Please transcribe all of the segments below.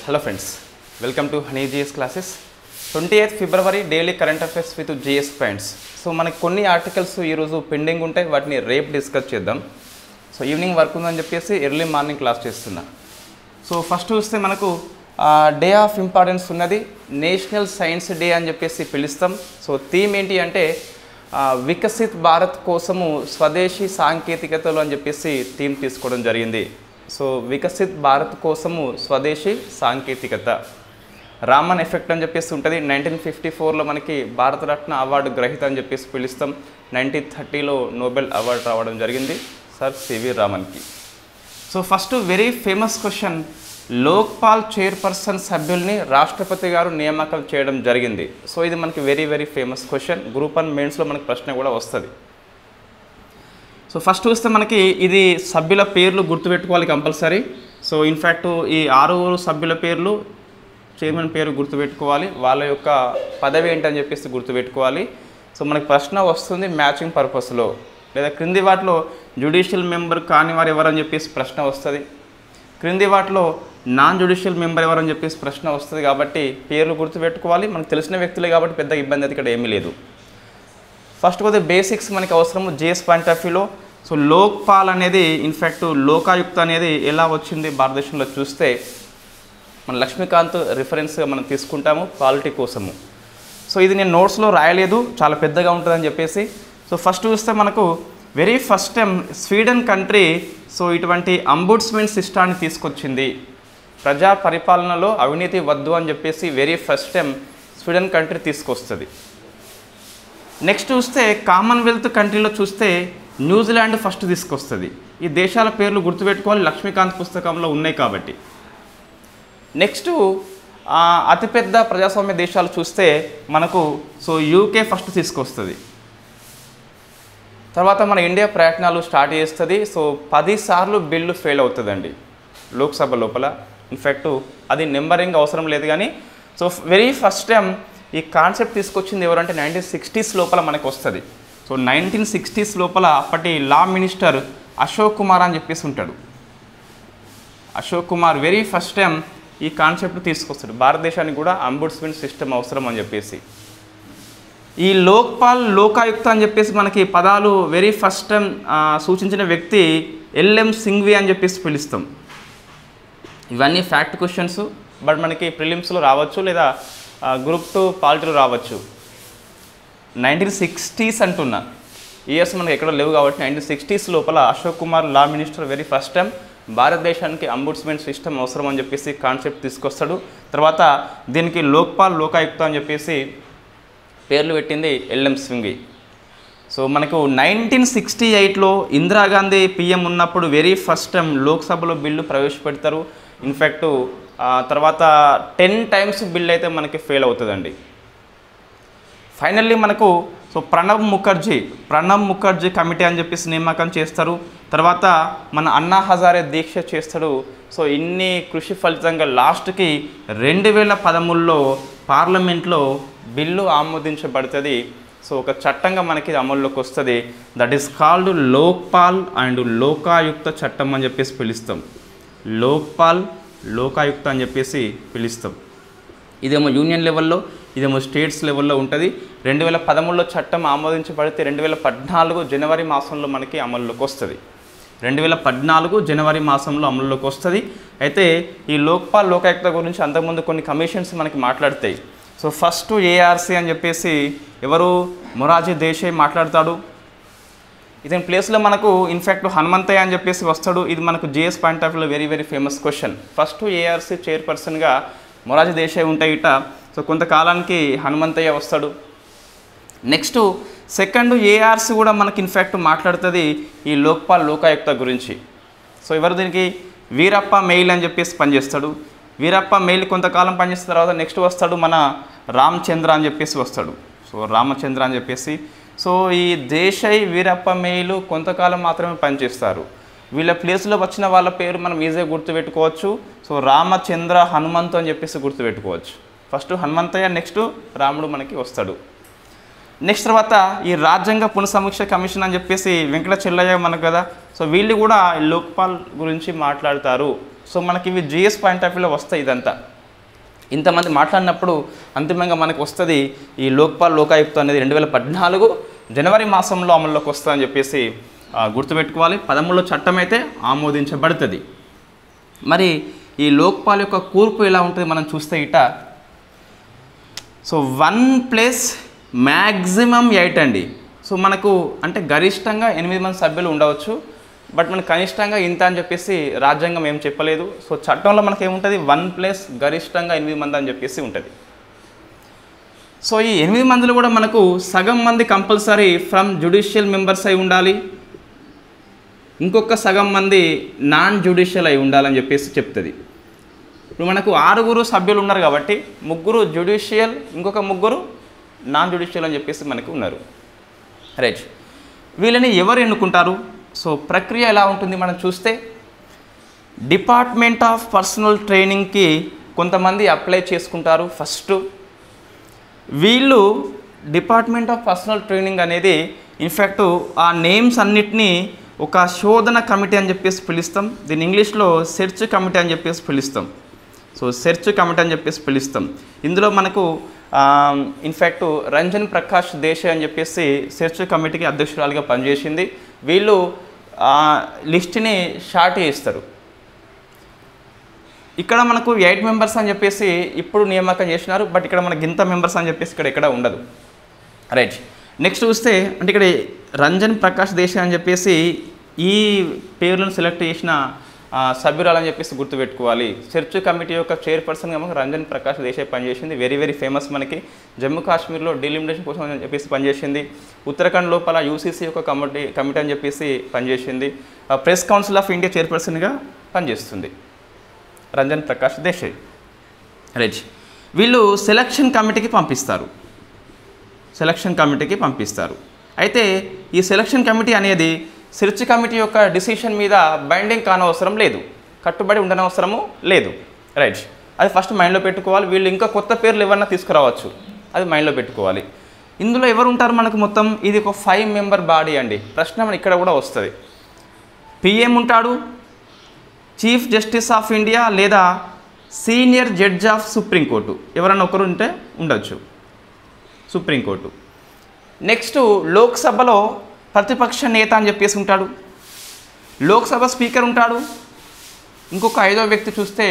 Hello friends, welcome to Honey GS classes. 28th February daily current affairs with GS points. So మనకి కొన్ని articles ఈ రోజు pending ఉంటాయి, వాటిని రేపు డిస్కస్ చేద్దాం. సో ఈవినింగ్ వర్క్ ఉందని చెప్పేసి ఎర్లీ మార్నింగ్ క్లాస్ చేస్తున్నా. సో ఫస్ట్ చూస్తే మనకు డే ఆఫ్ ఇంపార్టెన్స్ ఉన్నది, నేషనల్ సైన్స్ డే అని చెప్పేసి పిలుస్తాం. సో థీమ్ ఏంటి అంటే వికసిత్ భారత్ కోసము స్వదేశీ సాంకేతికతలు అని చెప్పేసి థీమ్ తీసుకోవడం జరిగింది. సో వికసిత్ భారత్ కోసము స్వదేశీ సాంకేతికత, రామన్ ఎఫెక్ట్ అని చెప్పేసి ఉంటుంది. 1954లో మనకి భారతరత్న అవార్డు గ్రహీత అని చెప్పేసి పిలుస్తాం. 1930లో నోబెల్ అవార్డు రావడం జరిగింది సర్ సివి రామన్కి. So first very famous question, Lokpal chairperson సభ్యుల్ని రాష్ట్రపతి గారు నియామకం చేయడం జరిగింది. సో ఇది మనకి very very famous question, group 1 మెయిన్స్లో మనకి ప్రశ్న కూడా వస్తుంది. సో ఫస్ట్ చూస్తే మనకి ఇది సభ్యుల పేర్లు గుర్తుపెట్టుకోవాలి కంపల్సరీ. సో ఇన్ఫ్యాక్ట్ ఈ 6 సభ్యుల పేర్లు, చైర్మన్ పేరు గుర్తుపెట్టుకోవాలి, వాళ్ళ యొక్క పదవి ఏంటని చెప్పేసి గుర్తుపెట్టుకోవాలి. సో మనకి ప్రశ్న వస్తుంది మ్యాచింగ్ పర్పస్లో, లేదా క్రింది వాటిలో జ్యుడిషియల్ మెంబర్ కాని వారు ఎవరని చెప్పేసి ప్రశ్న వస్తుంది, క్రింది వాటిలో నాన్ జ్యుడిషియల్ మెంబర్ ఎవరని చెప్పేసి ప్రశ్న వస్తుంది. కాబట్టి పేర్లు గుర్తుపెట్టుకోవాలి, మనకు తెలిసిన వ్యక్తులే కాబట్టి పెద్ద ఇబ్బంది అయితే ఇక్కడ ఏమీ లేదు. ఫస్ట్ కొద్దిగా బేసిక్స్ మనకి అవసరము జిఎస్ పాయింట్ ఆఫ్ వ్యూలో. సో లోక్పాల్ అనేది ఇన్ఫ్యాక్ట్ లోకాయుక్త అనేది ఎలా వచ్చింది భారతదేశంలో చూస్తే మన లక్ష్మీకాంత్ రిఫరెన్స్గా మనం తీసుకుంటాము క్వాలిటీ కోసము. సో ఇది నేను నోట్స్లో రాయలేదు, చాలా పెద్దగా ఉంటుందని చెప్పేసి. సో ఫస్ట్ చూస్తే మనకు very first time Sweden country so ఇటువంటి అంబుడ్స్మెన్ సిస్టాన్ని తీసుకొచ్చింది. ప్రజా పరిపాలనలో అవినీతి వద్దు అని చెప్పేసి very first time Sweden country తీసుకొస్తుంది. నెక్స్ట్ చూస్తే కామన్వెల్త్ కంట్రీలో చూస్తే న్యూజిలాండ్ ఫస్ట్ తీసుకొస్తుంది. ఈ దేశాల పేర్లు గుర్తుపెట్టుకోవాలి, లక్ష్మీకాంత్ పుస్తకంలో ఉన్నాయి కాబట్టి. నెక్స్ట్ అతిపెద్ద ప్రజాస్వామ్య దేశాలు చూస్తే మనకు సో యూకే ఫస్ట్ తీసుకొస్తుంది. తర్వాత మన ఇండియా ప్రయత్నాలు స్టార్ట్ చేస్తుంది. సో 10 సార్లు బిల్లు ఫెయిల్ అవుతుందండి లోక్సభ లోపల. ఇన్ఫ్యాక్ట్ అది నెంబరింగ్ అవసరం లేదు కానీ సో వెరీ ఫస్ట్ టైం ఈ కాన్సెప్ట్ తీసుకొచ్చింది ఎవరంటే 1960s లోపల మనకు వస్తుంది. సో 1960s లోపల అప్పటి లా మినిస్టర్ అశోక్ కుమార్ అని చెప్పేసి ఉంటాడు. Ashok Kumar very first time ఈ కాన్సెప్ట్ తీసుకొస్తాడు, భారతదేశానికి కూడా అంబుడ్స్మెన్ సిస్టమ్ అవసరం అని చెప్పేసి. ఈ లోక్పాల్ లోకాయుక్త అని చెప్పేసి మనకి పదాలు వెరీ ఫస్ట్ టైం సూచించిన వ్యక్తి ఎల్ఎం సింఘ్వి అని చెప్పేసి పిలుస్తాం. ఇవన్నీ ఫ్యాక్ట్ క్వశ్చన్స్, బట్ మనకి ప్రిలిమ్స్లో రావచ్చు లేదా గ్రూప్ 2 పాలిటీలో రావచ్చు. 1960s అంటున్నా, ఇయర్స్ మనకి ఎక్కడో లేవు కాబట్టి 1960s లోపల Ashok Kumar law minister very first time భారతదేశానికి అంబుడ్స్మెన్ సిస్టమ్ అవసరం అని చెప్పేసి కాన్సెప్ట్ తీసుకొస్తాడు. తర్వాత దీనికి లోక్పాల్ లోకాయుక్త అని చెప్పేసి పేర్లు పెట్టింది ఎల్ఎం సింఘ్వి. సో మనకు 1968లో ఇందిరాగాంధీ పిఎం ఉన్నప్పుడు వెరీ ఫస్ట్ టైం లోక్సభలో బిల్లు ప్రవేశపెడతారు. ఇన్ఫ్యాక్ట్ తర్వాత 10 టైమ్స్ బిల్ అయితే మనకి ఫెయిల్ అవుతుందండి. ఫైనల్లీ మనకు సో ప్రణబ్ ముఖర్జీ కమిటీ అని చెప్పేసి నియామకం చేస్తారు. తర్వాత మన అన్నా హజారే దీక్ష చేస్తాడు. సో ఇన్ని కృషి ఫలితంగా లాస్ట్కి 2013లో పార్లమెంట్లో బిల్లు ఆమోదించబడుతుంది. సో ఒక చట్టంగా మనకి అమల్లోకి వస్తుంది. That is called Lokpal and Lokayukta చట్టం అని చెప్పేసి పిలుస్తాం. లోక్పాల్ లోకాయుక్త అని చెప్పేసి పిలుస్తాం. ఇదేమో యూనియన్ లెవెల్లో, ఇదేమో స్టేట్స్ లెవెల్లో ఉంటుంది. 2013లో చట్టం ఆమోదించబడితే 2014 జనవరి మాసంలో మనకి అమల్లోకి వస్తుంది. 2014 జనవరి మాసంలో అమల్లోకి వస్తుంది. అయితే ఈ లోక్పాల్ లోకాయుక్త గురించి అంతకుముందు కొన్ని కమిషన్స్ మనకి మాట్లాడతాయి. సో ఫస్ట్ ఏఆర్సీ అని చెప్పేసి ఎవరు మొరార్జీ దేశాయ్ మాట్లాడతాడు. ఇతని ప్లేస్లో మనకు ఇన్ఫ్యాక్ట్ హనుమంతయ్య అని చెప్పేసి వస్తాడు. ఇది మనకు జిఎస్ పాయింట్ ఆఫ్ వ్యూలో very very famous question. First ARC చైర్పర్సన్గా మొరార్జీ దేశాయ్ ఉంటాయి ఇట. సో కొంతకాలానికి హనుమంతయ్య వస్తాడు. నెక్స్ట్ సెకండ్ ఏఆర్సీ కూడా మనకి ఇన్ఫ్యాక్ట్ మాట్లాడుతుంది ఈ లోక్పాల్ లోకాయుక్త గురించి. సో ఎవరు దీనికి వీరప్ప మెయిల్ అని చెప్పేసి పనిచేస్తాడు. వీరప్ప మెయిల్ కొంతకాలం పనిచేసిన తర్వాత నెక్స్ట్ వస్తాడు మన రామచంద్ర అని చెప్పేసి వస్తాడు. సో రామచంద్ర అని చెప్పేసి సో ఈ దేశాయ్ వీరప్ప మెయిల్ కొంతకాలం మాత్రమే పనిచేస్తారు. వీళ్ళ ప్లేస్లో వచ్చిన వాళ్ళ పేరు మనం ఈజీగా గుర్తుపెట్టుకోవచ్చు. సో రామచంద్ర హనుమంతు అని చెప్పేసి గుర్తుపెట్టుకోవచ్చు. ఫస్ట్ హనుమంతయ్య, నెక్స్ట్ రాముడు మనకి వస్తాడు. నెక్స్ట్ తర్వాత ఈ రాజ్యాంగ పునఃసమీక్ష కమిషన్ అని చెప్పేసి వెంకట చెల్లయ్య మనకు కదా. సో వీళ్ళు కూడా లోక్పాల్ గురించి మాట్లాడతారు. సో మనకి ఇవి జిఎస్ పాయింట్ ఆఫ్ వ్యూలో వస్తాయి. ఇదంతా ఇంతమంది మాట్లాడినప్పుడు అంతిమంగా మనకు వస్తుంది ఈ లోక్పాల్ లోకాయుక్త అనేది 2014 జనవరి మాసంలో అమల్లోకి వస్తుందని చెప్పేసి గుర్తుపెట్టుకోవాలి. 13లో చట్టం అయితే ఆమోదించబడుతుంది. మరి ఈ లోక్పాల్ యొక్క కూర్పు ఎలా ఉంటుంది మనం చూస్తే ఇట. సో 1 + మ్యాక్సిమం 8 అండి. సో మనకు అంటే గరిష్టంగా 8 మంది సభ్యులు ఉండవచ్చు, బట్ మనకు కనిష్టంగా ఇంత అని చెప్పేసి రాజ్యాంగం ఏం చెప్పలేదు. సో చట్టంలో మనకు ఏముంటుంది 1 + గరిష్టంగా 8 మంది అని చెప్పేసి ఉంటుంది. సో ఈ 8 మందిలో కూడా మనకు సగం మంది కంపల్సరీ ఫ్రమ్ జ్యుడిషియల్ మెంబర్స్ అయి ఉండాలి, ఇంకొక సగం మంది నాన్ జ్యుడిషియల్ అయి ఉండాలని చెప్పేసి చెప్తుంది. ఇప్పుడు మనకు 6 సభ్యులు ఉన్నారు కాబట్టి 3 జ్యుడిషియల్, ఇంకొక 3 నాన్ జ్యుడిషియల్ అని చెప్పేసి మనకు ఉన్నారు. రైట్, వీళ్ళని ఎవరు ఎన్నుకుంటారు? సో ప్రక్రియ ఎలా ఉంటుంది మనం చూస్తే, డిపార్ట్మెంట్ ఆఫ్ పర్సనల్ ట్రైనింగ్కి కొంతమంది అప్లై చేసుకుంటారు. ఫస్ట్ వీళ్ళు డిపార్ట్మెంట్ ఆఫ్ పర్సనల్ ట్రైనింగ్ అనేది ఇన్ఫ్యాక్ట్ ఆ నేమ్స్ అన్నిటినీ ఒక శోధన కమిటీ అని చెప్పేసి పిలుస్తాం. దీన్ని ఇంగ్లీష్లో సెర్చ్ కమిటీ అని చెప్పేసి పిలుస్తాం. సో సెర్చ్ కమిటీ అని చెప్పేసి పిలుస్తాం. ఇందులో మనకు ఇన్ఫ్యాక్ట్ రంజన్ ప్రకాష్ దేశాయ్ అని చెప్పేసి సెర్చ్ కమిటీకి అధ్యక్షురాలుగా పనిచేసింది. వీళ్ళు లిస్ట్ని షార్ట్ చేస్తారు. ఇక్కడ మనకు 8 మెంబర్స్ అని చెప్పేసి ఇప్పుడు నియామకం చేసినారు, బట్ ఇక్కడ మనకి ఇంత మెంబర్స్ అని చెప్పేసి ఇక్కడ ఉండదు. రైట్, నెక్స్ట్ చూస్తే అంటే ఇక్కడ రంజన్ ప్రకాష్ దేశాయ్ అని చెప్పేసి ఈ పేర్లను సెలెక్ట్ చేసిన సభ్యురాలని చెప్పేసి గుర్తుపెట్టుకోవాలి. సెర్చ్ కమిటీ యొక్క చైర్పర్సన్గా మనకు రంజన్ ప్రకాష్ దేశాయ్ పనిచేసింది. Very famous. మనకి జమ్మూ కాశ్మీర్లో డీలిమిటేషన్ కోసం అని చెప్పేసి పనిచేసింది. ఉత్తరాఖండ్ లోపల యూసీసీ యొక్క కమిటీ అని చెప్పేసి పనిచేసింది. ప్రెస్ కౌన్సిల్ ఆఫ్ ఇండియా చైర్పర్సన్గా పనిచేస్తుంది రంజన్ ప్రకాష్ దేశాయ్. రైట్, వీళ్ళు సెలక్షన్ కమిటీకి పంపిస్తారు. అయితే ఈ సెలక్షన్ కమిటీ అనేది సెర్చ్ కమిటీ యొక్క డిసిషన్ మీద బైండింగ్ కానవసరం లేదు, కట్టుబడి ఉండనవసరము లేదు. రైట్, అది ఫస్ట్ మైండ్లో పెట్టుకోవాలి. వీళ్ళు ఇంకా కొత్త పేర్లు ఏమన్నా తీసుకురావచ్చు, అది మైండ్లో పెట్టుకోవాలి. ఇందులో ఎవరు ఉంటారు మనకు మొత్తం? ఇది ఒక 5 మెంబర్ బాడీ అండి. ప్రశ్న మన ఇక్కడ కూడా వస్తుంది. పిఎం ఉంటాడు, చీఫ్ జస్టిస్ ఆఫ్ ఇండియా లేదా సీనియర్ జడ్జ్ ఆఫ్ సుప్రీంకోర్టు, ఎవరన్నా ఒకరు ఉంటే ఉండొచ్చు సుప్రీంకోర్టు. నెక్స్ట్ లోక్సభలో ప్రతిపక్ష నేత అని చెప్పేసి ఉంటాడు, లోక్సభ స్పీకర్ ఉంటాడు. ఇంకొక 5వ వ్యక్తి చూస్తే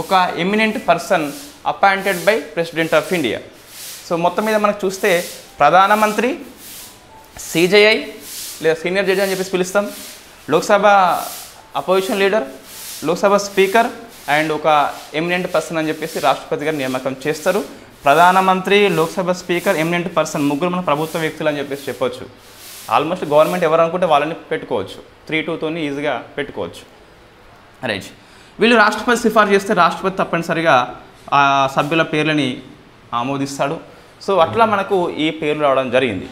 ఒక eminent person appointed by president of India. So మొత్తం మీద మనకు చూస్తే ప్రధానమంత్రి, సిజేఐ లేదా సీనియర్ జడ్జి అని చెప్పేసి పిలుస్తాం, Lok Sabha opposition leader, Lok Sabha speaker and ఒక ఎమినెంట్ పర్సన్ అని చెప్పేసి రాష్ట్రపతి గారు నియామకం చేస్తారు. ప్రధానమంత్రి, లోక్సభ స్పీకర్, ఎమినెంట్ పర్సన్ 3 మన ప్రభుత్వ వ్యక్తులు అని చెప్పేసి చెప్పొచ్చు. ఆల్మోస్ట్ గవర్నమెంట్ ఎవరు అనుకుంటే వాళ్ళని పెట్టుకోవచ్చు, 3-2తో ఈజీగా పెట్టుకోవచ్చు. రైట్, వీళ్ళు రాష్ట్రపతి సిఫార్సు చేస్తే రాష్ట్రపతి తప్పనిసరిగా ఆ సభ్యుల పేర్లని ఆమోదిస్తాడు. సో అట్లా మనకు ఈ పేర్లు రావడం జరిగింది.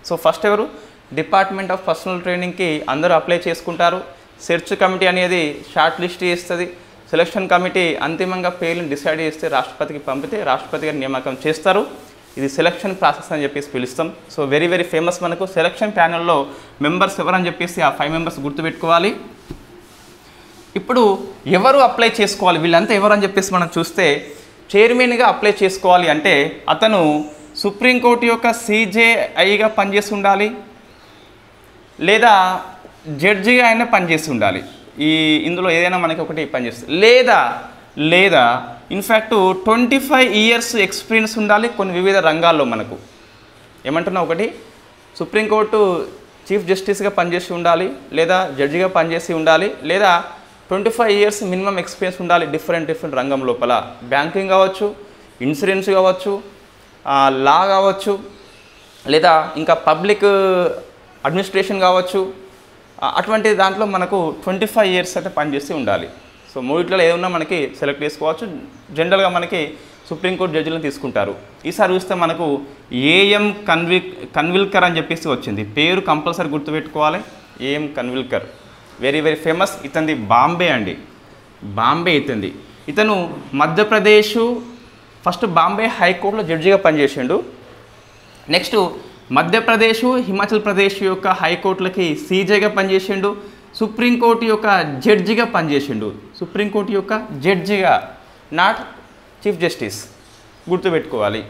సో ఫస్ట్ ఎవరు? డిపార్ట్మెంట్ ఆఫ్ పర్సనల్ ట్రైనింగ్కి అందరూ అప్లై చేసుకుంటారు. సెర్చ్ కమిటీ అనేది షార్ట్ లిస్ట్ చేస్తుంది. సెలక్షన్ కమిటీ అంతిమంగా పేర్లను డిసైడ్ చేస్తే రాష్ట్రపతికి పంపితే రాష్ట్రపతి గారు నియామకం చేస్తారు. ఇది సెలక్షన్ ప్రాసెస్ అని చెప్పేసి పిలుస్తాం. So very famous. మనకు సెలక్షన్ ప్యానెల్లో మెంబర్స్ ఎవరని చెప్పేసి ఆ 5 మెంబర్స్ గుర్తుపెట్టుకోవాలి. ఇప్పుడు ఎవరు అప్లై చేసుకోవాలి, వీళ్ళంతా ఎవరు అని చెప్పేసి మనం చూస్తే, చైర్మన్గా అప్లై చేసుకోవాలి అంటే అతను సుప్రీంకోర్టు యొక్క సిజేఐగా పనిచేసి ఉండాలి, లేదా జడ్జిగా అయినా పనిచేసి ఉండాలి. ఇందులో ఏదైనా మనకి ఒకటి పనిచేస్తుంది, లేదా ఇన్ఫ్యాక్ట్ 25 ఇయర్స్ ఎక్స్పీరియన్స్ ఉండాలి కొన్ని వివిధ రంగాల్లో. మనకు ఏమంటున్నా, ఒకటి సుప్రీంకోర్టు చీఫ్ జస్టిస్గా పనిచేసి ఉండాలి, లేదా జడ్జిగా పనిచేసి ఉండాలి, లేదా 25 ఇయర్స్ మినిమం ఎక్స్పీరియన్స్ ఉండాలి డిఫరెంట్ రంగం లోపల. బ్యాంకింగ్ కావచ్చు, ఇన్సూరెన్స్ కావచ్చు, లా కావచ్చు, లేదా ఇంకా పబ్లిక్ అడ్మినిస్ట్రేషన్ కావచ్చు. అటువంటి దాంట్లో మనకు 25 ఇయర్స్ అయితే పనిచేసి ఉండాలి. సో మూడిట్లో ఏదన్నా మనకి సెలెక్ట్ చేసుకోవచ్చు. జనరల్గా మనకి సుప్రీంకోర్టు జడ్జిలను తీసుకుంటారు. ఈసారి చూస్తే మనకు ఏఎం కన్విల్కర్ అని చెప్పేసి వచ్చింది. పేరు కంపల్సరీ గుర్తుపెట్టుకోవాలి, ఏఎం కన్విల్కర్. Very famous. ఇతనిది బాంబే అండి, బాంబే ఇతనిది. ఇతను మధ్యప్రదేశ్ ఫస్ట్ బాంబే హైకోర్టులో జడ్జిగా పనిచేసిండు. నెక్స్ట్ మధ్యప్రదేశ్, హిమాచల్ ప్రదేశ్ యొక్క హైకోర్టులకి సీజేగా పనిచేసిండు. సుప్రీంకోర్టు యొక్క జడ్జిగా పనిచేసిండు. సుప్రీంకోర్టు యొక్క జడ్జిగా, నాట్ చీఫ్ జస్టిస్, గుర్తుపెట్టుకోవాలి.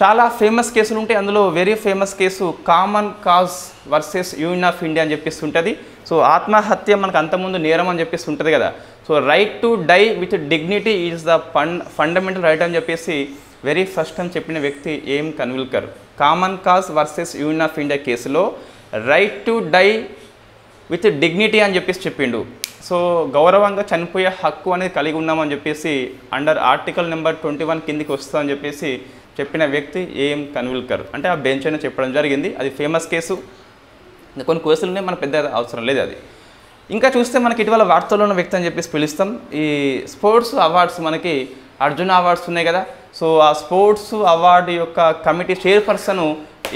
చాలా ఫేమస్ కేసులు ఉంటాయి. అందులో very famous case common cause versus union of India అని చెప్పేసి ఉంటుంది. సో ఆత్మహత్య మనకు అంతకుముందు నేరం అని చెప్పేసి ఉంటుంది కదా. So right to die with dignity is the fundamental right అని చెప్పేసి వెరీ ఫస్ట్ అని చెప్పిన వ్యక్తి AM Khanwilkar. Common cause versus union of India కేసులో right to die with dignity అని చెప్పేసి చెప్పిండు. సో గౌరవంగా చనిపోయే హక్కు అనేది కలిగి ఉన్నామని చెప్పేసి అండర్ ఆర్టికల్ నెంబర్ 21 కిందికి వస్తుందని చెప్పేసి చెప్పిన వ్యక్తి ఏఎం కన్విల్కర్. అంటే ఆ బెంచ్ అయినా చెప్పడం జరిగింది. అది ఫేమస్ కేసు. కొన్ని కేసులు ఉన్నాయి, మనకు పెద్ద అవసరం లేదు అది. ఇంకా చూస్తే మనకి ఇటీవల వార్తల్లో ఉన్న వ్యక్తి అని చెప్పేసి పిలుస్తాం. ఈ స్పోర్ట్స్ అవార్డ్స్, మనకి అర్జున అవార్డ్స్ ఉన్నాయి కదా. సో ఆ స్పోర్ట్స్ అవార్డు యొక్క కమిటీ చైర్పర్సన్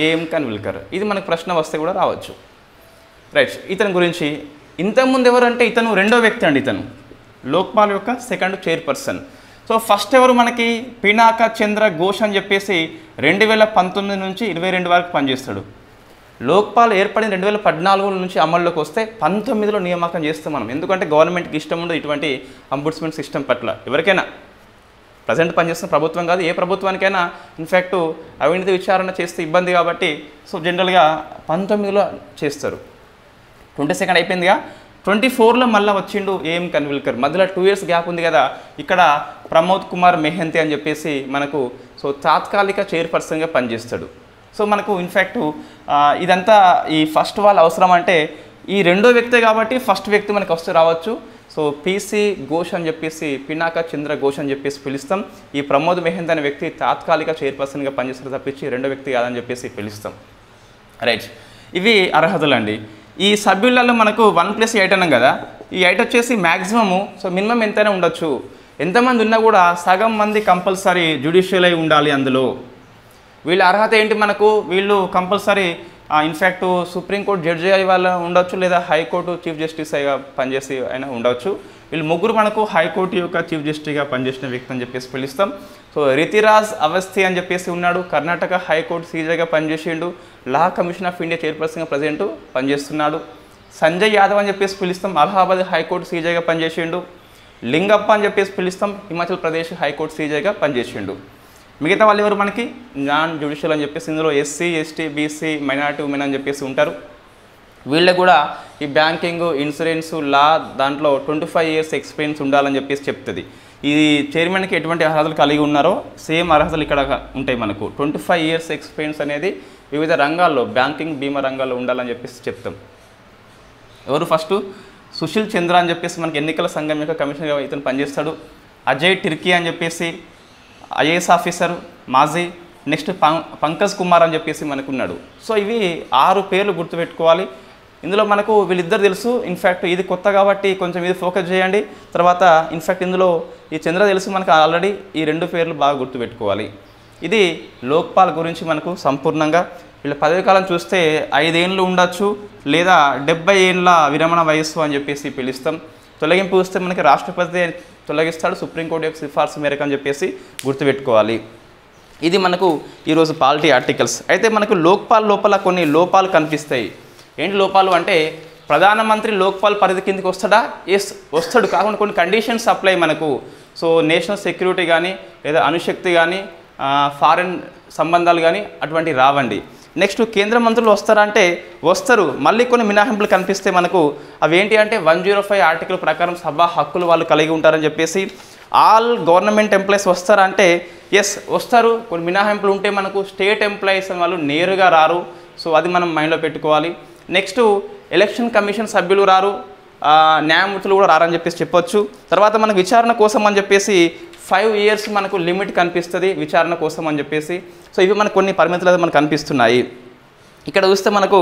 ఏఎం కన్విల్కర్. ఇది మనకు ప్రశ్న వస్తే కూడా రావచ్చు. రైట్, ఇతని గురించి ఇంతకుముందు ఎవరంటే ఇతను రెండో వ్యక్తి అండి. ఇతను లోక్పాల్ యొక్క సెకండ్ చైర్పర్సన్. సో ఫస్ట్ ఎవరు మనకి పినాక చంద్ర ఘోష్ అని చెప్పేసి 2019 నుంచి 22 వరకు పనిచేస్తాడు. లోక్పాల్ ఏర్పడిన 2014 నుంచి అమల్లోకి వస్తే 19లో నియామకం చేస్తాం మనం. ఎందుకంటే గవర్నమెంట్కి ఇష్టం ఉండదు ఇటువంటి అంబుడ్స్మెంట్ సిస్టమ్ పట్ల. ఎవరికైనా ప్రజెంట్ పనిచేస్తున్న ప్రభుత్వం కాదు, ఏ ప్రభుత్వానికైనా ఇన్ఫ్యాక్ట్ అవినీతి విచారణ చేస్తే ఇబ్బంది కాబట్టి సో జనరల్గా 19లో చేస్తారు. 22 అయిపోయిందిగా, 24లో మళ్ళీ వచ్చిండు ఏఎం కన్విల్కర్. మధ్యలో 2 years గ్యాప్ ఉంది కదా. ఇక్కడ ప్రమోద్ కుమార్ మెహంతి అని చెప్పేసి మనకు సో తాత్కాలిక చైర్పర్సన్గా పనిచేస్తాడు. సో మనకు ఇన్ఫ్యాక్ట్ ఇదంతా ఈ ఫస్ట్ వాళ్ళు అవసరం అంటే ఈ రెండో వ్యక్తే కాబట్టి ఫస్ట్ వ్యక్తి మనకు వస్తే రావచ్చు. సో పీసీ ఘోష్ అని చెప్పేసి, పినాక చంద్ర ఘోష్ అని చెప్పేసి పిలుస్తాం. ఈ ప్రమోద్ మెహంతి అనే వ్యక్తి తాత్కాలిక చైర్పర్సన్గా పనిచేస్తారు తప్పించి రెండో వ్యక్తి కాదని చెప్పేసి పిలుస్తాం. రైట్, ఇవి అర్హతలు అండి. ఈ సభ్యులలో మనకు 1+8 అన్నాం కదా. ఈ 8 వచ్చేసి మ్యాక్సిమము, సో మినిమం ఎంతైనా ఉండొచ్చు. ఎంతమంది ఉన్నా కూడా సగం మంది కంపల్సరీ జ్యుడిషియల్ అయి ఉండాలి. అందులో వీళ్ళ అర్హత ఏంటి మనకు, వీళ్ళు కంపల్సరీ ఇన్ఫ్యాక్ట్ సుప్రీంకోర్టు జడ్జి అయ్యి వాళ్ళు ఉండొచ్చు, లేదా హైకోర్టు చీఫ్ జస్టిస్ అయ్యా పనిచేసి అయినా ఉండొచ్చు. వీళ్ళు ముగ్గురు మనకు హైకోర్టు యొక్క చీఫ్ జస్టిస్గా పనిచేసిన వ్యక్తి అని చెప్పేసి పిలుస్తాం. సో రితిరాజ్ అవస్థి అని చెప్పేసి ఉన్నాడు, కర్ణాటక హైకోర్టు సీజేగా పనిచేసిండు, లా కమిషన్ ఆఫ్ ఇండియా చైర్పర్సన్గా ప్రజెంట్ పనిచేస్తున్నాడు. సంజయ్ యాదవ్ అని చెప్పేసి పిలుస్తాం, అలహాబాద్ హైకోర్టు సీజేగా పనిచేసిండు. లింగప్ప అని చెప్పేసి పిలుస్తాం, హిమాచల్ ప్రదేశ్ హైకోర్టు సీజేగా పనిచేసిండు. మిగతా వాళ్ళు ఎవరు మనకి నాన్ జ్యుడిషియల్ అని చెప్పేసి ఇందులో SC, ST, BC, minority women అని చెప్పేసి ఉంటారు. వీళ్ళకు కూడా ఈ బ్యాంకింగ్, ఇన్సూరెన్స్, లా దాంట్లో 25 years ఎక్స్పీరియన్స్ ఉండాలని చెప్పేసి చెప్తుంది. ఈ చైర్మన్కి ఎటువంటి అర్హతలు కలిగి ఉన్నారో సేమ్ అర్హతలు ఇక్కడ ఉంటాయి మనకు. 25 years ఎక్స్పీరియన్స్ అనేది వివిధ రంగాల్లో, బ్యాంకింగ్, బీమా రంగాల్లో ఉండాలని చెప్పేసి చెప్తాం. ఎవరు ఫస్ట్ సుశీల్ చంద్ర అని చెప్పేసి మనకి ఎన్నికల సంఘం యొక్క కమిషనర్గా ఇతను పనిచేస్తాడు. అజయ్ టిర్కీ అని చెప్పేసి ఐఏఎస్ ఆఫీసర్ మాజీ. నెక్స్ట్ పంకజ్ కుమార్ అని చెప్పేసి మనకు ఉన్నాడు. సో ఇవి 6 పేర్లు గుర్తుపెట్టుకోవాలి. ఇందులో మనకు వీళ్ళిద్దరు తెలుసు. ఇన్ఫ్యాక్ట్ ఇది కొత్త కాబట్టి కొంచెం ఇది ఫోకస్ చేయండి. తర్వాత ఇన్ఫ్యాక్ట్ ఇందులో ఈ చంద్ర తెలుసు మనకు ఆల్రెడీ. ఈ 2 పేర్లు బాగా గుర్తుపెట్టుకోవాలి. ఇది లోక్పాల్ గురించి మనకు సంపూర్ణంగా. వీళ్ళ పదవి కాలం చూస్తే 5 ఏళ్ళు ఉండొచ్చు, లేదా 70 ఏళ్ళ విరమణ వయస్సు అని చెప్పేసి పిలుస్తాం. తొలగింపు వస్తే మనకి రాష్ట్రపతి తొలగిస్తాడు, సుప్రీంకోర్టు యొక్క సిఫార్సు మేరకు అని చెప్పేసి గుర్తుపెట్టుకోవాలి. ఇది మనకు ఈరోజు పాలిటీ ఆర్టికల్స్. అయితే మనకు లోక్పాల్ లోపల కొన్ని లోపాలు కనిపిస్తాయి. ఏంటి లోపాలు అంటే, ప్రధానమంత్రి లోక్పాల్ పరిధి కిందకి వస్తాడా? ఎస్ వస్తాడు. కాకుండా కొన్ని కండిషన్స్ అప్లై మనకు. సో నేషనల్ సెక్యూరిటీ కానీ, లేదా అణుశక్తి కానీ, ఫారెన్ సంబంధాలు కానీ అటువంటి రావండి. నెక్స్ట్ కేంద్ర మంత్రులు వస్తారా అంటే వస్తారు. మళ్ళీ కొన్ని మినహాయింపులు కనిపిస్తే మనకు. అవి ఏంటి అంటే 105 ఆర్టికల్ ప్రకారం సభా హక్కులు వాళ్ళు కలిగి ఉంటారని చెప్పేసి. ఆల్ గవర్నమెంట్ ఎంప్లాయీస్ వస్తారా అంటే ఎస్ వస్తారు. కొన్ని మినహాయింపులు ఉంటే మనకు స్టేట్ ఎంప్లాయీస్ వాళ్ళు నేరుగా రారు. సో అది మనం మైండ్లో పెట్టుకోవాలి. నెక్స్ట్ ఎలక్షన్ కమిషన్ సభ్యులు రారు, న్యాయమూర్తులు కూడా రారని చెప్పేసి చెప్పొచ్చు. తర్వాత మనకు విచారణ కోసం అని చెప్పేసి 5 years మనకు లిమిట్ కనిపిస్తుంది విచారణ కోసం అని చెప్పేసి. సో ఇవి మనకు కొన్ని పరిమితులు మనకు కనిపిస్తున్నాయి. ఇక్కడ చూస్తే మనకు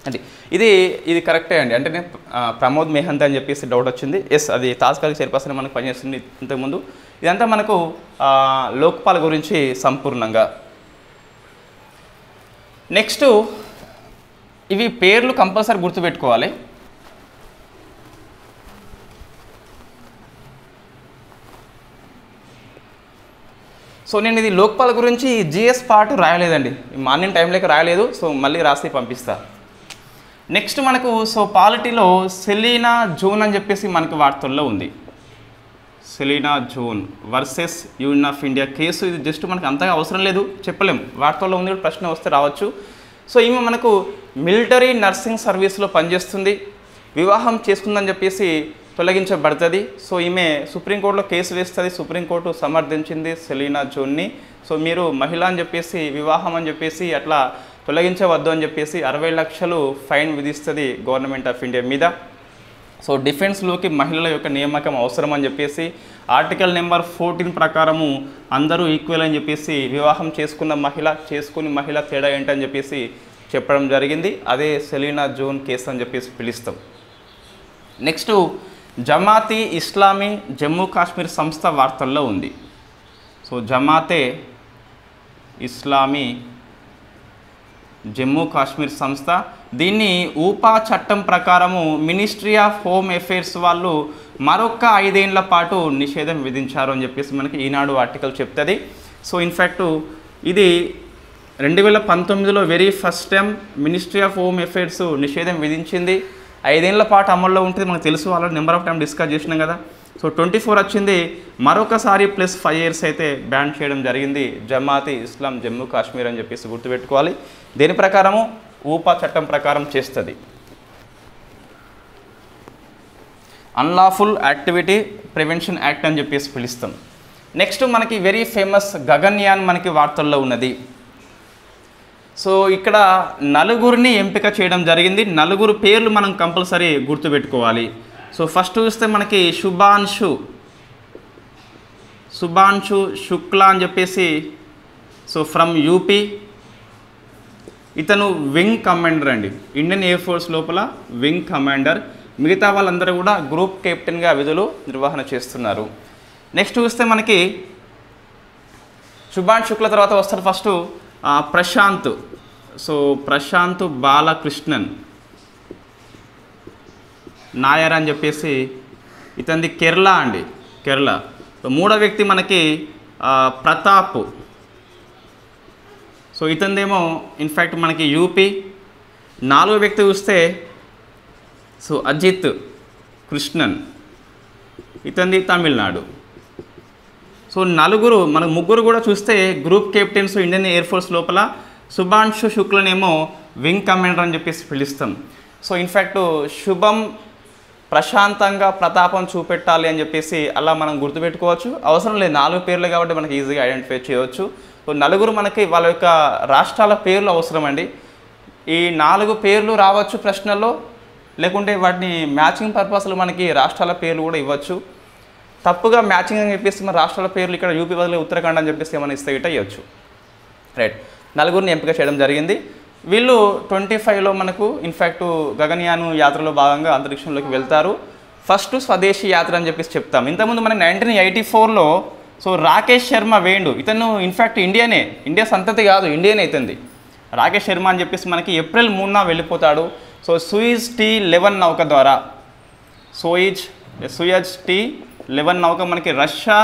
అంటే ఇది కరెక్టే అండి. అంటే నేను ప్రమోద్ మెహంతి అని చెప్పేసి డౌట్ వచ్చింది. ఎస్ అది తాత్కాలిక చైర్పర్సన్ మనకు పనిచేస్తుంది ఇంతకుముందు. ఇదంతా మనకు లోక్పాల్ గురించి సంపూర్ణంగా. నెక్స్ట్ ఇవి పేర్లు కంపల్సరీ గుర్తుపెట్టుకోవాలి. సో నేను ఇది లోక్పాల్ గురించి జిఎస్ పార్ట్ రాయలేదండి, మార్నింగ్ టైంలోకి రాయలేదు. సో మళ్ళీ రాసి పంపిస్తా. నెక్స్ట్ మనకు సో పాలిటీలో సెలీనా జోన్ అని చెప్పేసి మనకు వార్తల్లో ఉంది. Selena zone versus union of India case. ఇది జస్ట్ మనకు అంతగా అవసరం లేదు, చెప్పలేం, వార్తల్లో ఉంది, ప్రశ్న వస్తే రావచ్చు. సో ఈమె మనకు మిలిటరీ నర్సింగ్ సర్వీస్లో పనిచేస్తుంది, వివాహం చేసుకుందని చెప్పేసి తొలగించబడుతుంది. సో ఈమె సుప్రీంకోర్టులో కేసు వేస్తుంది, సుప్రీంకోర్టు సమర్థించింది సెలీనా జోన్ని. సో మీరు మహిళ అని చెప్పేసి వివాహం అని చెప్పేసి అట్లా తొలగించవద్దు అని చెప్పేసి 60 లక్షలు ఫైన్ విధిస్తుంది గవర్నమెంట్ ఆఫ్ ఇండియా మీద. సో డిఫెన్స్లోకి మహిళల యొక్క నియామకం అవసరం అని చెప్పేసి ఆర్టికల్ నెంబర్ 14 ప్రకారము అందరూ ఈక్వల్ అని చెప్పేసి వివాహం చేసుకుని మహిళ తేడా ఏంటని చెప్పేసి చెప్పడం జరిగింది. అదే సెలీనా జోన్ కేసు అని చెప్పేసి పిలుస్తాం. నెక్స్ట్ జమాతే ఇస్లామీ జమ్మూ కాశ్మీర్ సంస్థ వార్తల్లో ఉంది. సో జమాతే ఇస్లామీ జమ్మూ కాశ్మీర్ సంస్థ, దీన్ని ఊపా చట్టం ప్రకారము మినిస్ట్రీ ఆఫ్ హోమ్ అఫైర్స్ వాళ్ళు మరొక 5 ఏళ్ల పాటు నిషేధం విధించారు అని చెప్పేసి మనకి ఈనాడు ఆర్టికల్ చెప్తుంది. సో ఇన్ఫ్యాక్ట్ ఇది 2019లో very first time ministry of home affairs నిషేధం విధించింది. 5 ఏళ్ల పాటు అమల్లో ఉంటుంది, మనకు తెలుసు, వాళ్ళ నెంబర్ ఆఫ్ టైం డిస్కస్ చేసినాం కదా. సో 24 వచ్చింది, మరొకసారి ప్లస్ 5 years అయితే బ్యాన్ చేయడం జరిగింది. జమాతే ఇస్లాం జమ్మూ కాశ్మీర్ అని చెప్పేసి గుర్తుపెట్టుకోవాలి. దేని ప్రకారము? ఊపా చట్టం ప్రకారం చేస్తుంది. అన్లాఫుల్ యాక్టివిటీ ప్రివెన్షన్ యాక్ట్ అని చెప్పేసి పిలుస్తాం. నెక్స్ట్ మనకి వెరీ ఫేమస్ గగన్యాన్ మనకి వార్తల్లో ఉన్నది. సో ఇక్కడ 4 ఎంపిక చేయడం జరిగింది. 4 పేర్లు మనం కంపల్సరీ గుర్తుపెట్టుకోవాలి. సో ఫస్ట్ చూస్తే మనకి శుభాంశు శుక్లా అని చెప్పేసి, సో ఫ్రమ్ యూపీ, ఇతను వింగ్ కమాండర్ అండి, ఇండియన్ ఎయిర్ ఫోర్స్ లోపల వింగ్ కమాండర్. మిగతా వాళ్ళందరూ కూడా గ్రూప్ కెప్టెన్గా విధులు నిర్వహణ చేస్తున్నారు. నెక్స్ట్ చూస్తే మనకి శుభాంశు శుక్ల తర్వాత వస్తారు ఫస్ట్ ప్రశాంత్. సో ప్రశాంత్ బాలకృష్ణన్ నాయర్ అని చెప్పేసి, ఇతనిది కేరళ అండి, కేరళ. సో మూడో వ్యక్తి మనకి ప్రతాప్. సో ఇతనిదేమో ఇన్ఫ్యాక్ట్ మనకి యూపీ. 4వ వ్యక్తి చూస్తే సో అజిత్ కృష్ణన్, ఇతనిది తమిళనాడు. సో మనకు ముగ్గురు కూడా చూస్తే group captains Indian air force లోపల. శుభాంశు శుక్లనేమో వింగ్ కమాండర్ అని చెప్పేసి పిలుస్తాం. సో ఇన్ఫ్యాక్ట్ శుభం ప్రశాంతంగా ప్రతాపం చూపెట్టాలి అని చెప్పేసి అలా మనం గుర్తుపెట్టుకోవచ్చు. అవసరం లేదు, 4 పేర్లు కాబట్టి మనకి ఈజీగా ఐడెంటిఫై చేయవచ్చు. సో 4 మనకి వాళ్ళ యొక్క రాష్ట్రాల పేర్లు అవసరం అండి. ఈ 4 పేర్లు రావచ్చు ప్రశ్నల్లో, లేకుంటే వాటిని మ్యాచింగ్ పర్పస్లో మనకి రాష్ట్రాల పేర్లు కూడా ఇవ్వచ్చు. తప్పుగా మ్యాచింగ్ అని చెప్పేసి మన రాష్ట్రాల పేర్లు ఇక్కడ యూపీ బదులు ఉత్తరాఖండ్ అని చెప్పేసి ఏమైనా ఇస్తే ఇట ఇవ్వచ్చు. రైట్, 4 ఎంపిక చేయడం జరిగింది. వీళ్ళు 25లో మనకు ఇన్ఫ్యాక్ట్ గగన్యాన్ యాత్రలో భాగంగా అంతరిక్షంలోకి వెళ్తారు. ఫస్ట్ స్వదేశీ యాత్ర అని చెప్పేసి చెప్తాం. ఇంతకుముందు మనకి 1984లో సో రాకేష్ శర్మ వేండు, ఇతను ఇన్ఫ్యాక్ట్ ఇండియా సంతతి కాదు, ఇండియన్ అవుతుంది. రాకేష్ శర్మ అని చెప్పేసి మనకి ఏప్రిల్ 3న వెళ్ళిపోతాడు. సో సూయిజ్ T-11 నౌక ద్వారా, సూయజ్ T-11 నౌక మనకి రష్యా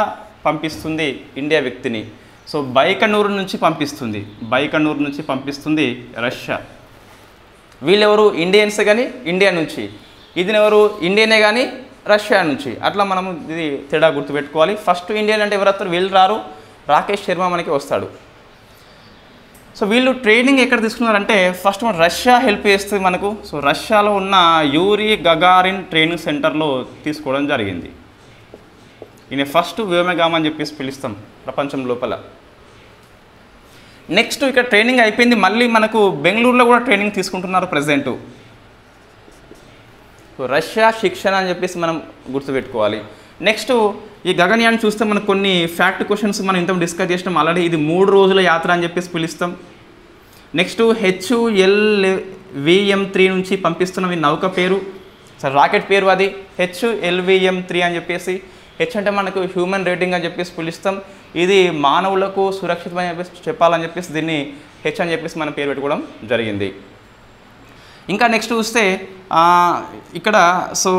పంపిస్తుంది ఇండియా వ్యక్తిని. సో బైకనూరు నుంచి పంపిస్తుంది రష్యా. వీళ్ళెవరు? ఇండియన్స్ కానీ ఇండియా నుంచి, ఇదినెవరు? ఇండియనే కానీ రష్యా నుంచి. అట్లా మనము ఇది తేడా గుర్తుపెట్టుకోవాలి. ఫస్ట్ ఇండియన్ అంటే ఎవరు వస్తారు? వీళ్ళు రారు, రాకేష్ శర్మ మనకి వస్తాడు. సో వీళ్ళు ట్రైనింగ్ ఎక్కడ తీసుకున్నారంటే ఫస్ట్ మన రష్యా హెల్ప్ చేస్తుంది మనకు. సో రష్యాలో ఉన్న యూరీ గగారిన్ ట్రైనింగ్ సెంటర్లో తీసుకోవడం జరిగింది. ఈయన ఫస్ట్ వ్యోమగామ అని చెప్పేసి పిలుస్తాం ప్రపంచం లోపల. నెక్స్ట్ ఇక్కడ ట్రైనింగ్ అయిపోయింది, మళ్ళీ మనకు బెంగళూరులో కూడా ట్రైనింగ్ తీసుకుంటున్నారు ప్రజెంటు. సో రష్యా శిక్షణ అని చెప్పేసి మనం గుర్తుపెట్టుకోవాలి. నెక్స్ట్ ఈ గగన్యాన్ చూస్తే మనకు కొన్ని ఫ్యాక్ట్ క్వశ్చన్స్ మనం ఇంత డిస్కస్ చేసినాం ఆల్రెడీ. ఇది 3 రోజుల యాత్ర అని చెప్పేసి పిలుస్తాం. నెక్స్ట్ HLVM-3 నుంచి పంపిస్తున్నాం ఈ నౌక పేరు, సార్ రాకెట్ పేరు అది HLVM-3 అని చెప్పేసి. హెచ్ అంటే మనకు హ్యూమన్ రేటింగ్ అని చెప్పేసి పిలుస్తాం. ఇది మానవులకు సురక్షితమని చెప్పేసి చెప్పాలని చెప్పేసి దీన్ని హెచ్ అని చెప్పేసి మనం పేరు పెట్టుకోవడం జరిగింది. ఇంకా నెక్స్ట్ చూస్తే ఇక్కడ సో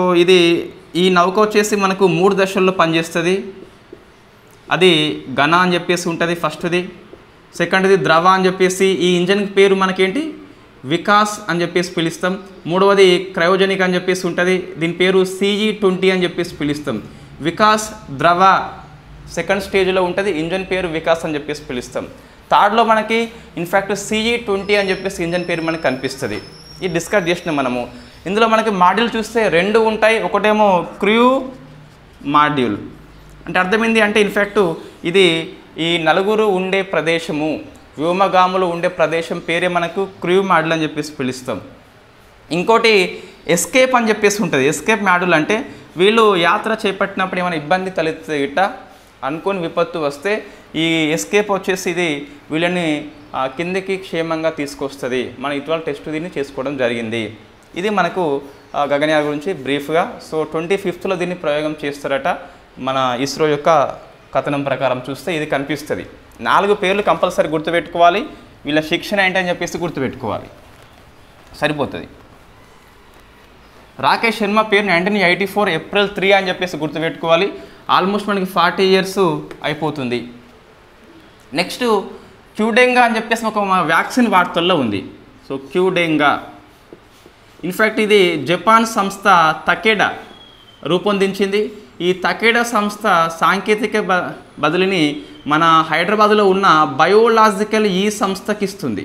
ఈ నౌక వచ్చేసి మనకు 3 దశల్లో పనిచేస్తుంది. అది ఘన అని చెప్పేసి ఉంటుంది ఫస్ట్ది. సెకండ్ది ద్రవ అని చెప్పేసి ఈ ఇంజన్ పేరు మనకేంటి వికాస్ అని చెప్పేసి పిలుస్తాం. మూడవది క్రయోజనిక్ అని చెప్పేసి ఉంటుంది, దీని పేరు CE-20 అని చెప్పేసి పిలుస్తాం. వికాస్ ద్రవ సెకండ్ స్టేజ్లో ఉంటుంది, ఇంజన్ పేరు వికాస్ అని చెప్పేసి పిలుస్తాం. థర్డ్లో మనకి ఇన్ఫ్యాక్ట్ CE-20 అని చెప్పేసి ఇంజన్ పేరు మనకి కనిపిస్తుంది. ఇది డిస్కస్ చేసినాం మనము. ఇందులో మనకి మాడ్యూల్ చూస్తే 2 ఉంటాయి. ఒకటేమో క్రూ మాడ్యూల్ అంటే అర్థమైంది అంటే ఇన్ఫ్యాక్ట్ ఇది ఈ నలుగురు ఉండే ప్రదేశము, వ్యోమగాములు ఉండే ప్రదేశం పేరే మనకు క్రూ మాడ్యూల్ అని చెప్పేసి పిలుస్తాం. ఇంకోటి ఎస్కేప్ అని చెప్పేసి ఉంటుంది. ఎస్కేప్ మాడ్యూల్ అంటే వీళ్ళు యాత్ర చేపట్టినప్పుడు ఏమైనా ఇబ్బంది తలెత్తే ఇట్ట అనుకోని విపత్తు వస్తే ఈ ఎస్కేప్ వచ్చేసి ఇది వీళ్ళని కిందికి క్షేమంగా తీసుకొస్తుంది. మన ఇటీవల టెస్ట్ దీన్ని చేసుకోవడం జరిగింది. ఇది మనకు గగనయాన్ గురించి బ్రీఫ్గా. సో 25th దీన్ని ప్రయోగం చేస్తారట మన ఇస్రో యొక్క కథనం ప్రకారం చూస్తే ఇది కనిపిస్తుంది. 4 పేర్లు కంపల్సరీ గుర్తుపెట్టుకోవాలి. వీళ్ళ శిక్షణ ఏంటని చెప్పేసి గుర్తుపెట్టుకోవాలి, సరిపోతుంది. రాకేష్ శర్మ పేరు 1984 ఏప్రిల్ 3 అని చెప్పేసి గుర్తుపెట్టుకోవాలి. ఆల్మోస్ట్ మనకి 40 years అయిపోతుంది. నెక్స్ట్ క్యూడెంగా అని చెప్పేసి ఒక వ్యాక్సిన్ వార్తల్లో ఉంది. సో క్యూడెంగా ఇన్ఫ్యాక్ట్ ఇది జపాన్ సంస్థ తకేడా రూపొందించింది. ఈ తకేడా సంస్థ సాంకేతిక బదిలీని మన హైదరాబాద్లో ఉన్న బయోలాజికల్ ఈ సంస్థకి ఇస్తుంది.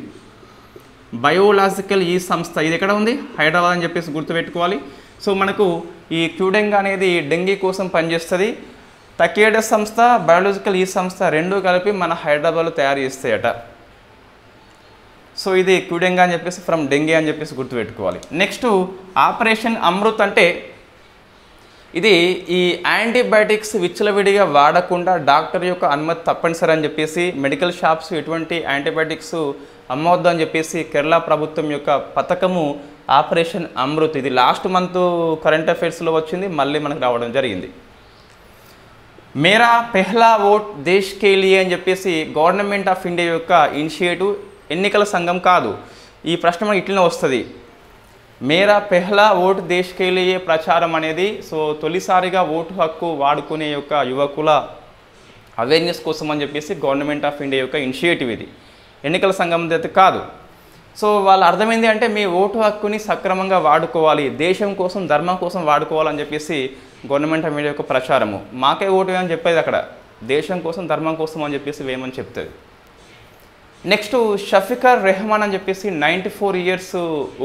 బయోలాజికల్ ఈ సంస్థ ఇది ఎక్కడ ఉంది? హైదరాబాద్ అని చెప్పేసి గుర్తుపెట్టుకోవాలి. సో మనకు ఈ క్యూడెంగా అనేది డెంగీ కోసం పనిచేస్తుంది. తకేడా సంస్థ బయోలాజికల్ ఈ సంస్థ 2 కలిపి మన హైదరాబాద్లో తయారు చేస్తాయట. సో ఇది క్యూడెంగా అని చెప్పేసి ఫ్రమ్ డెంగీ అని చెప్పేసి గుర్తుపెట్టుకోవాలి. నెక్స్ట్ ఆపరేషన్ అమృత్ అంటే ఇది ఈ యాంటీబయాటిక్స్ విచ్చలవిడిగా వాడకుండా డాక్టర్ యొక్క అనుమతి తప్పనిసరి అని చెప్పేసి మెడికల్ షాప్స్ ఎటువంటి యాంటీబయాటిక్స్ అమ్మవద్దు అని చెప్పేసి కేరళ ప్రభుత్వం యొక్క పథకము ఆపరేషన్ అమృత్. ఇది లాస్ట్ మంత్ కరెంట్ అఫైర్స్లో వచ్చింది, మళ్ళీ మనకు రావడం జరిగింది. మేరా పెహ్లా ఓట్ దేశ్ కే లియే అని చెప్పేసి గవర్నమెంట్ ఆఫ్ ఇండియా యొక్క ఇనిషియేటివ్, ఎన్నికల సంఘం కాదు. ఈ ప్రశ్న మనకి ఇట్లనే వస్తుంది. మేరా పెహ్లా ఓట్ దేశ్ కే లియే ప్రచారం అనేది సో తొలిసారిగా ఓటు హక్కు వాడుకునే యొక్క యువకుల అవేర్నెస్ కోసం అని చెప్పేసి గవర్నమెంట్ ఆఫ్ ఇండియా యొక్క ఇనిషియేటివ్. ఇది ఎన్నికల సంఘం అయితే కాదు. సో వాళ్ళ అర్థమైంది అంటే మీ ఓటు హక్కుని సక్రమంగా వాడుకోవాలి, దేశం కోసం ధర్మం కోసం వాడుకోవాలని చెప్పేసి గవర్నమెంట్ ఆఫ్ ఇండియా యొక్క ప్రచారము. మాకే ఓటు వేయని చెప్పేది అక్కడ, దేశం కోసం ధర్మం కోసం అని చెప్పేసి వేయమని చెప్తుంది. నెక్స్ట్ షఫికర్ రెహమాన్ అని చెప్పేసి 94 years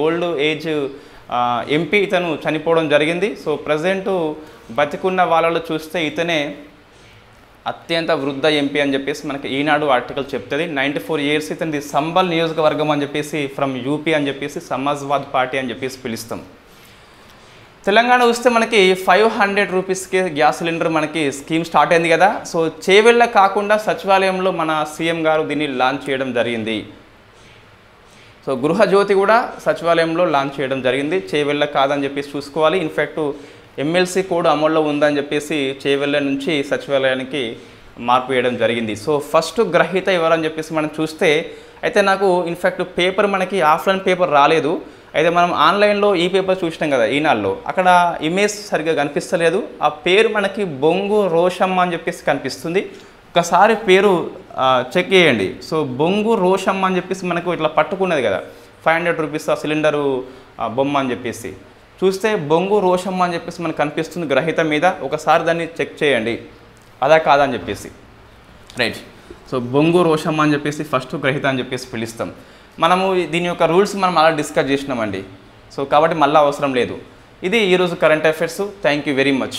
ఓల్డ్ ఏజ్ ఎంపీ ఇతను చనిపోవడం జరిగింది. సో ప్రజెంటు బతికున్న వాళ్ళలో చూస్తే ఇతనే అత్యంత వృద్ధ ఎంపీ అని చెప్పేసి మనకి ఈనాడు ఆర్టికల్ చెప్తుంది. 94 years ఇతనిది సంబల్ నియోజకవర్గం అని చెప్పేసి ఫ్రమ్ యూపీ అని చెప్పేసి సమాజ్వాద్ పార్టీ అని చెప్పేసి పిలుస్తాం. తెలంగాణ చూస్తే మనకి 500 రూపీస్కి గ్యాస్ సిలిండర్ మనకి స్కీమ్ స్టార్ట్ అయింది కదా. సో చేవెళ్ళ కాకుండా సచివాలయంలో మన సీఎం గారు దీన్ని లాంచ్ చేయడం జరిగింది. సో గృహజ్యోతి కూడా సచివాలయంలో లాంచ్ చేయడం జరిగింది, చేవెళ్ళ కాదని చెప్పేసి చూసుకోవాలి. ఇన్ఫ్యాక్ట్ MLC కోడ్ అమల్లో ఉందని చెప్పేసి చేవెళ్ళ నుంచి సచివాలయానికి మార్పు చేయడం జరిగింది. సో ఫస్ట్ గ్రహీత ఎవరని చెప్పేసి మనం చూస్తే అయితే నాకు ఇన్ఫ్యాక్ట్ పేపర్ మనకి ఆఫ్లైన్ పేపర్ రాలేదు. అయితే మనం ఆన్లైన్లో ఈ పేపర్ చూసినాం కదా ఈనాడులో, అక్కడ ఇమేజ్ సరిగ్గా కనిపిస్తలేదు. ఆ పేరు మనకి బొంగు రోషమ్మ అని చెప్పేసి కనిపిస్తుంది. ఒకసారి పేరు చెక్ చేయండి. సో బొంగు రోషమ్మ అని చెప్పేసి మనకు ఇట్లా పట్టుకున్నది కదా 500 రూపీస్ ఆ సిలిండరు బొమ్మ అని చెప్పేసి చూస్తే బొంగు రోషమ్మ అని చెప్పేసి మనకు కనిపిస్తుంది గ్రహీత మీద. ఒకసారి దాన్ని చెక్ చేయండి అదా కాదా అని చెప్పేసి. రైట్. సో బొంగు రోషమ్మ అని చెప్పేసి ఫస్ట్ గ్రహీత అని చెప్పేసి పిలుస్తాం. మనము దీని యొక్క రూల్స్ మనం అలా డిస్కస్ చేసినామండి. సో కాబట్టి మళ్ళీ అవసరం లేదు. ఇది ఈరోజు current affairs. Thank you very much.